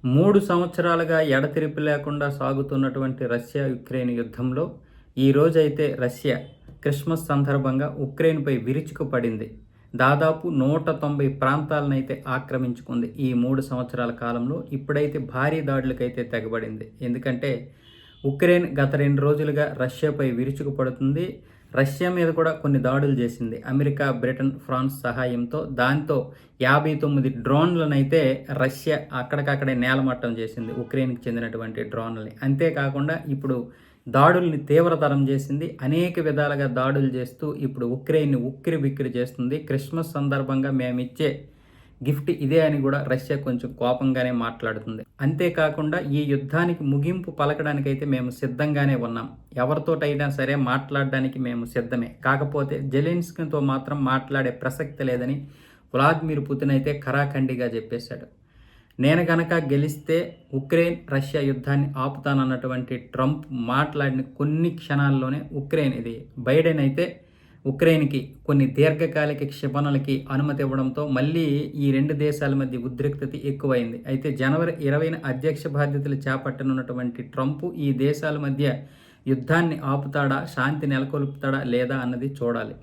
3 సంవత్సరాలుగా ఎడతెరిపి లేకుండా సాగుతున్నటువంటి రష్యా యుక్రెయిన్ యుద్ధంలో ఈరోజైతే రష్యా క్రిస్మస్ సందర్భంగా ఉక్రెయిన్పై విరుచుకుపడింది. దాదాపు 190 ప్రాంతాలనైతే ఆక్రమించుకుంది ఈ 3 సంవత్సరాల కాలంలో. ఇప్పుడైతే భారీ దాడులకైతే తెగబడింది. ఎందుకంటే ఉక్రెయిన్ గత 2 రోజులుగా రష్యాపై విరుచుకుపడుతుంది. రష్యా మీద కూడా కొన్ని దాడులు చేసింది అమెరికా, బ్రిటన్, ఫ్రాన్స్ సహాయంతో. దాంతో 59 డ్రోన్లనైతే రష్యా అక్కడికక్కడే నేలమట్టం చేసింది, ఉక్రెయిన్కి చెందినటువంటి డ్రోన్లని. అంతేకాకుండా ఇప్పుడు దాడుల్ని తీవ్రతరం చేసింది. అనేక విధాలుగా దాడులు చేస్తూ ఇప్పుడు ఉక్రెయిన్ని ఉక్కిరిబిక్కిరి చేస్తుంది. క్రిస్మస్ సందర్భంగా మేమిచ్చే గిఫ్ట్ ఇదే అని కూడా రష్యా కొంచెం కోపంగానే మాట్లాడుతుంది. అంతేకాకుండా ఈ యుద్ధానికి ముగింపు పలకడానికైతే మేము సిద్ధంగానే ఉన్నాం, ఎవరితోటైనా సరే మాట్లాడడానికి మేము సిద్ధమే, కాకపోతే జెలెన్స్కీతో మాత్రం మాట్లాడే ప్రసక్తి లేదని వ్లాదిమిర్ పుతిన్ అయితే ఖరాఖండిగా చెప్పేశాడు. నేను గనక గెలిస్తే ఉక్రెయిన్ రష్యా యుద్ధాన్ని ఆపుతానన్నటువంటి ట్రంప్ మాట్లాడిన కొన్ని క్షణాల్లోనే బైడెన్ అయితే ఉక్రెయిన్కి కొన్ని దీర్ఘకాలిక క్షిపణులకి అనుమతి ఇవ్వడంతో మళ్ళీ ఈ 2 దేశాల మధ్య ఉద్రిక్తత ఎక్కువైంది. అయితే జనవరి 20న అధ్యక్ష బాధ్యతలు చేపట్టనున్నటువంటి ట్రంప్ ఈ దేశాల మధ్య యుద్ధాన్ని ఆపుతాడా, శాంతి నెలకొల్పుతాడా లేదా అన్నది చూడాలి.